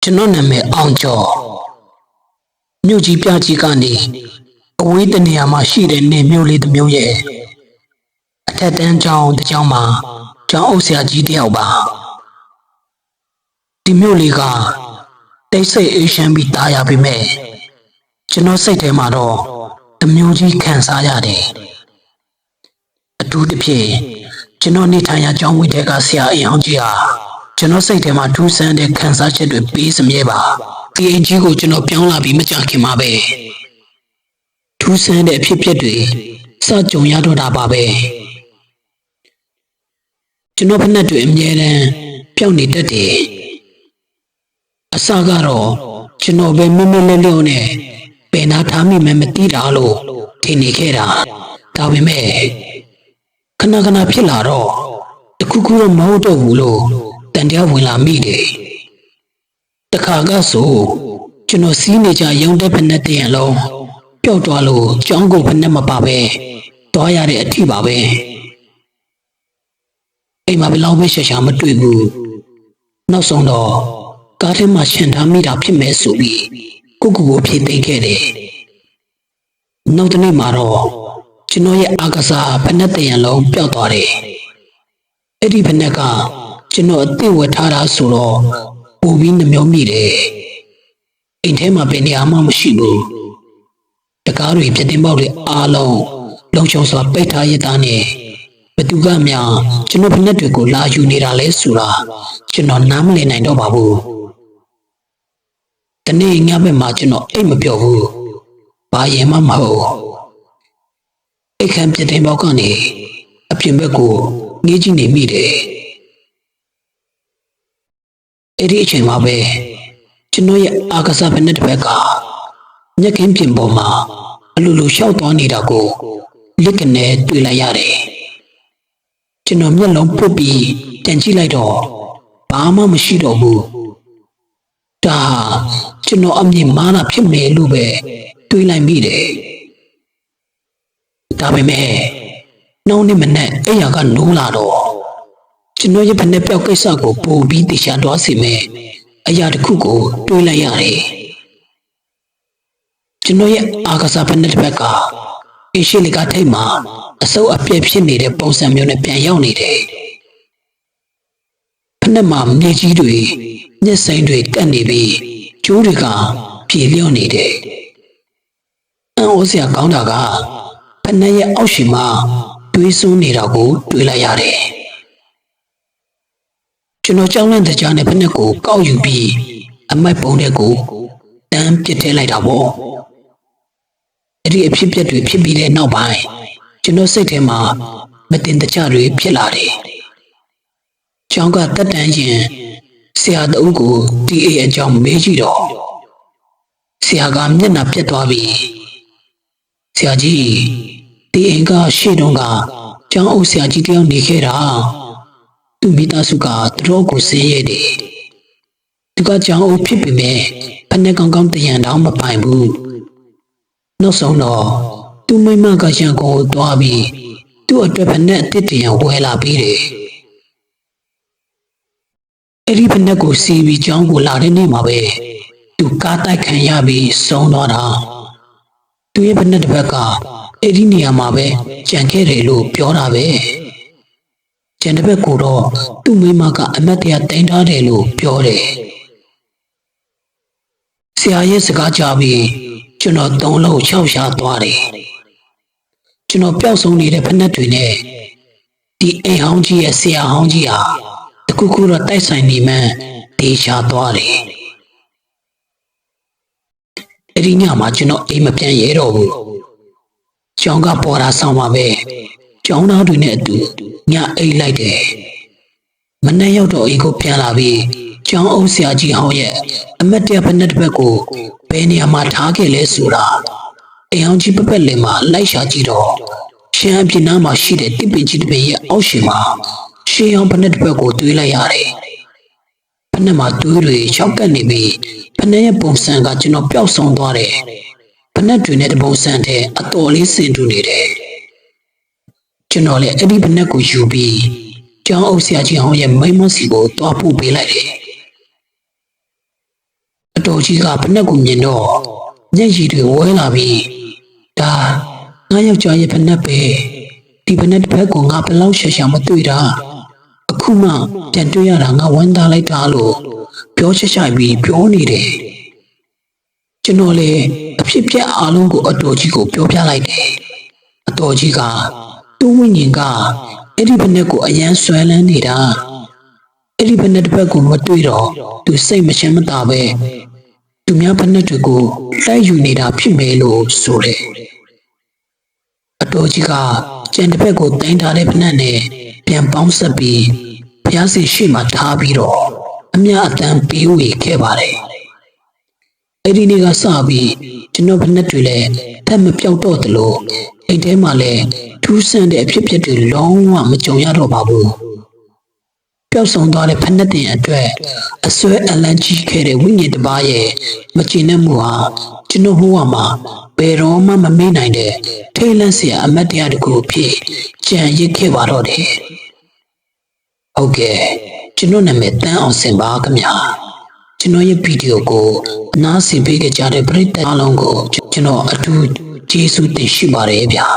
ကျွန်တော်နာမည်အောင်ကျော်မြို့ကြီးပြကြီးကနေအဝေးတနေရာမှာရှိတဲ့နေမြို့လေးတစ်မျိုးရဲ့အထက်တန်းကျောင်းတစ်ကျောင်းမှာကျောင်းအုပ်ဆရာကြီးတယောက်ပါဒီမြို့လေးကတိတ်ဆိတ်အေးချမ်းပြီးသားရပေမဲ့ကျွန်တော်စိတ်ထဲမှာတော့တမျိုးကြီးခံစားရတယ်အထူးသဖြင့်ကျွန်တော်နေထိုင်ရာကျောင်းဝင်းထဲကဆရာအိမ်အောင်ကြီးဟာကျွန်တော်စိတ်ထဲမှာထူးဆန်းတဲ့ခံစားချက်တွေပေးစမြဲပါဒီအိမ်ကြီးကိုကျွန်တော်ပြောင်းလာပြီးမကြာခင်မှာပဲထူးဆန်းတဲ့အဖြစ်အပျက်တွေစကြုံရတော့တာပါပဲကျွန်တော်ဖက်နဲ့တွေအမြဲတမ်းပျောက်နေတတ်တယ်အစကတော့ကျွန်တော်ပဲမမလဲလဲနဲ့ပင်နာထားမိမှမသိတာလို့ထင်နေခဲ့တာဒါပေမဲ့ခဏခဏဖြစ်လာတော့တခုခုတော့မဟုတ်တော့ဘူးလို့တန်တရားဝင်လာမိတယ်တခါကဆိုကျွန်တော်စီးနေကြရုံတဲ့ဖက်နဲ့တရံလုံးပျောက်သွားလို့ကြောင်းကိုဖက်နဲ့မပါပဲတွားရတဲ့အထိပါပဲအိမ်မှာဘယ်လောက်ပဲရှာရှာမတွေ့ဘူးနောက်ဆုံးတော့ကားထဲမှာရှင်ထားမိတာဖြစ်မဲ့ဆိုပြီးကိုကိုဖြေသိမ်းခဲ့တယ်နောက်တစ်နေ့မှာတော့ကျွန်တော်ရဲ့အာကစားဖက်နဲ့တရံလုံးပျောက်သွားတယ်အဲ့ဒီဖက်နဲ့ကကျွန်တော်အသိဝတ်ထားတာဆိုတော့ပိုပြီးနှမျောမိတယ်အိမ်ထဲမှာဘယ်နေရာမှမရှိဘူးတကားတွေပြတင်းပေါက်တွေအားလုံးလုံချုံစွာပိတ်ထားရတဲ့နဲ့ဘသူကမှကျွန်တော်ဖက်နဲ့တွေကိုလာယူနေတာလဲဆိုတာကျွန်တော်နားမလည်နိုင်တော့ပါဘူးတနေ့ညဘက်မှာကျွန်တော်အိတ်မပြော့ဘူးဘာရင်မှမဟုတ်အိတ်ခံပြတင်းပေါက်ကနေအပြင်ဘက်ကိုငေးကြည့်နေမိတယ်အဲ့ဒီအချိန်မှာပဲကျွန်တော်ရဲ့အာကစားဖက်နဲ့တစ်ဘက်ကညက်ခင်းပြင်ပေါ်မှာအလိုလိုရှောက်သွားနေတာကိုလက်ကနေတွေ့လိုက်ရတယ်ကျွန်တော်မျက်လုံးပုတ်ပြီးတန်ကြည့်လိုက်တော့ဘာမှမရှိတော့ဘူးဒါကျွန်တော်အမြင်မားတာဖြစ်မယ်လို့ပဲတွေးလိုက်မိတယ်ဒါပေမဲ့နှောင်းနေမနဲ့အဲ့ရကနိုးလာတော့ကျွန်တော်ရဲ့ဖက်နဲ့ပြောက်ကိစ္စကိုပို့ပြီးတရားတော်စီမယ်အရာတစ်ခုကိုတွေးလိုက်ရတယ်ကျွန်တော်ရဲ့အာကစားဖက်နဲ့တစ်ဘက်ကအင်းရှိလီကထိတ်မှာအစုပ်အပြည့်ဖြစ်နေတဲ့ပုံစံမျိုးနဲ့ပြန်ရောက်နေတယ်ဖက်နဲ့မှာမြေကြီးတွေညက်စိမ်းတွေတက်နေပြီးကျိုးတွေကပြေလျော့နေတယ်အံ့ဩစရာကောင်းတာကဖက်နဲ့ရဲ့အောက်ရှိမှာတွေးစွန်းနေတာကိုတွေးလိုက်ရတယ်ကျွန်တော်ကြောင်းလန့်တကြားနဲ့ဖက်နဲ့ကိုကောက်ယူပြီးအမိုက်ပုံတဲ့ကိုတန်းပစ်ထည့်လိုက်တာပေါ့အဲ့ဒီအဖြစ်အပျက်တွေဖြစ်ပြီးတဲ့နောက်ပိုင်းကျွန်တော်စိတ်ထဲမှာမတင်တကြတွေဖြစ်လာတယ်ကျောင်းကတက်တန်းရင်ဆရာတအုပ်ကိုတီအေအကြောင်းမေးကြည့်တော့ဆရာကမျက်နှာပြတ်သွားပြီဆရာကြီးဒီအိမ်ကရှေ့တုန်းကကျောင်းအုပ်ဆရာကြီးတယောက်နေခဲ့တာသူမိသားစုကသူတို့ကိုဆင်းရဲတယ်သူကကြောင်အုပ်ဖြစ်ပေမဲ့ဖက်နဲ့ကောင်းကောင်းတရံတောင်မပိုင်ဘူးနောက်ဆုံးတော့သူမိမကရန်ကုန်ကိုသွားပြီးသူ့အတွက်ဖက်နဲ့အစ်တရံဝဲလာပြီးတယ်အဲ့ဒီဖက်နဲ့ကိုစီးပြီးကြောင်းကိုလာတဲ့နေ့မှာပဲသူကားတိုက်ခံရပြီးဆုံးသွားတာသူရဲ့ဖက်နဲ့တစ်ဘက်ကအဲ့ဒီနေရာမှာပဲကြံခဲ့တယ်လို့ပြောတာပဲကျန်တဲ့ဘက်ကတော့သူ့မိမကအမတ်တရားတင်ထားတယ်လို့ပြောတယ်ဆရာရဲ့စကားကြားပြီးကျွန်တော်သုံးလုံး၆ရှားသွားတယ်ကျွန်တော်ပျောက်ဆုံးနေတဲ့ဖက်နှက်တွေနဲ့ဒီအိမ်ဟောင်းကြီးရဲ့ဆရာဟောင်းကြီးဟာတခုခုတော့တိုက်ဆိုင်နေမှန်းဒေရှာသွားတယ်အဲ့ဒီညမှာကျွန်တော်အိမ်မပြန်ရဲတော့ဘူးကျောင်းကပေါ်တာဆောင်ပါပဲကျောင်းသားတွေနဲ့အတူညအိတ်လိုက်တယ်မနေ့ရောက်တော့အိမ်ကိုပြန်လာပြီးကျောင်းအုပ်ဆရာကြီးဟောင်းရဲ့အမတ်တရားဖက်နဲ့တစ်ဘက်ကိုဘယ်နေရာမှာထားခဲ့လဲဆိုတာအိမ်ဟောင်းကြီးပပက်လင်မှာလိုက်ရှာကြည့်တော့ရှမ်းအပြင်နားမှာရှိတဲ့တစ်ပင်ကြီးတစ်ပင်ရဲ့အောက်ရှင်မှာရှေးဟောင်းဖက်နဲ့တစ်ဘက်ကိုတွေးလိုက်ရတယ်ဖက်နဲ့မှာတွေးတွေချောက်ကပ်နေပြီးဖက်နဲ့ရဲ့ပုံစံကကျွန်တော်ပျောက်ဆုံးသွားတယ်ဖက်နဲ့တွေနဲ့တပုံစံတဲ့အတော်လေးစင်တူနေတယ်ကျွန်တော်လည်းအဲ့ဒီဖက်နဲ့ကိုယူပြီးကျောင်းအုပ်ဆရာကြီးဟောင်းရဲ့မိမစီကိုတွားပို့ပေးလိုက်တယ် တော်ကြီးကဖက်နှက်ကိုမြင်တော့မျက်ရည်တွေဝဲလာပြီးဒါငါယောက်ျားရဲ့ဖက်နှက်ပဲဒီဖက်နှက်တစ်ဖက်ကိုငါဘယ်လောက်ရှာမတွေ့တာအခုမှပြန်တွေ့ရတာငါဝမ်းသာလိုက်တာလို့ပြောချိုက်ပြီးပြောနေတယ်ကျွန်တော်လေအဖြစ်ပြက်အားလုံးကိုအတော်ကြီးကိုပြောပြလိုက်တယ်အတော်ကြီးကသူ့ဝိညာဉ်ကအဲ့ဒီဖက်နှက်ကိုအယမ်းဆွဲလန်းနေတာအဲ့ဒီဖက်နှက်တစ်ဖက်ကိုမတွေ့တော့သူစိတ်မရှင်းမသာပဲသူများဖက်နှက်တွေကိုလိုက်ယူနေတာဖြစ်မယ်လို့ဆိုတယ်အတော်ကြီးကကျန်တစ်ဖက်ကိုတင်ထားတဲ့ဖက်နှက်နဲ့ပြန်ပေါင်းဆက်ပြီးဘုရားရှင်ရှေ့မှာထားပြီးတော့အမြအတမ်းပေးဝေခဲ့ပါတယ်အဲ့ဒီနေ့ကစပြီးကျွန်တော်ဖက်နှက်တွေလည်းထပ်မပြောက်တော့သလိုအိမ်ထဲမှာလည်းထူးဆန်းတဲ့အဖြစ်အပျက်တွေလုံးဝမကြုံရတော့ပါဘူးပျောက်ဆုံးသွားတဲ့ဖက်နှက်တင်အတွက်အစွဲအလန့်ကြီးခဲ့တဲ့ဝိညာဉ်တစ်ပါးရဲ့မကျေနပ်မှုဟာကျွန်တော်ဘဝမှာဘယ်တော့မှမမေ့နိုင်တဲ့ထိတ်လန့်စရာအမတ်တရားတစ်ခုဖြစ်ကြံရစ်ခဲ့ပါတော့တယ်ဟုတ်ကဲ့ကျွန်တော်နာမည်တန်းအောင်စင်ပါခင်ဗျာကျွန်တော်ရဲ့ဗီဒီယိုကိုအနားဆင်ပေးကြတဲ့ပရိသတ်အားလုံးကိုကျွန်တော်အထူးကျေးဇူးတင်ရှိပါတယ်ဗျာ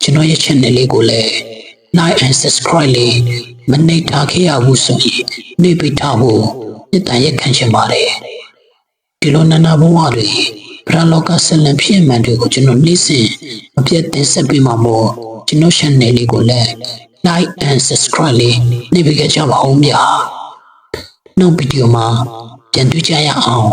ကျွန်တော်ရဲ့ channel လေးကိုလည်း like and subscribe လေးမနှိပ်ထားခဲ့ရဘူးဆိုရင်နှိပ်ပေးထားဖို့မြတ်တန်ရက်ခံချင်ပါတယ်ဒီလိုနာနာဘဝတွေပရလောကဆက်လက်ဖြစ်မှန်တွေကိုကျွန်တော်နေ့စဉ်မပြတ်တင်ဆက်ပေးမှာမို့ကျွန်တော် channel လေးကိုလည်း like and subscribe လေးနှိပ်ပေးကြပါဦးဗျာနောက်ဗီဒီယိုမှာပြန်တွေ့ကြရအောင်